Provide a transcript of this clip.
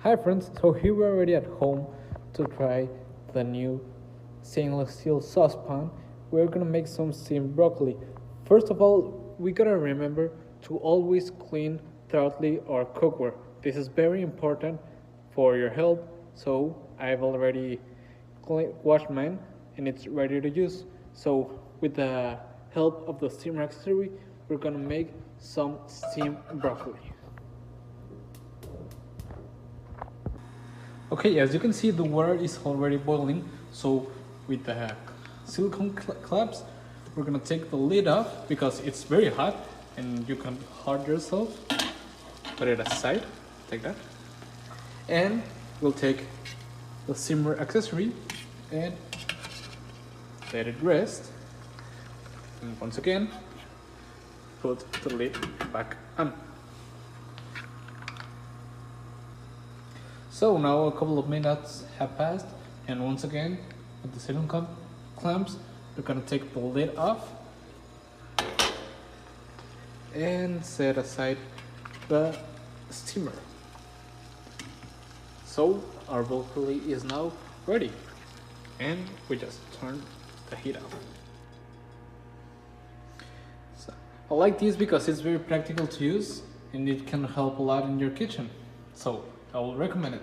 Hi friends, so here we're already at home to try the new stainless steel saucepan. We're gonna make some steamed broccoli. First of all, we gotta remember to always clean thoroughly our cookware. This is very important for your health, so I've already washed mine and it's ready to use. So with the help of the steamer accessory, we're gonna make some steamed broccoli. Okay, as you can see, the water is already boiling. So with the silicone clamps, we're gonna take the lid off because it's very hot and you can hurt yourself. Put it aside, like that. And we'll take the simmer accessory and let it rest. And once again, put the lid back on. So now a couple of minutes have passed, and once again with the silicone clamps, we're gonna take the lid off and set aside the steamer. So our broccoli is now ready, and we just turn the heat off. So I like this because it's very practical to use and it can help a lot in your kitchen. So I will recommend it.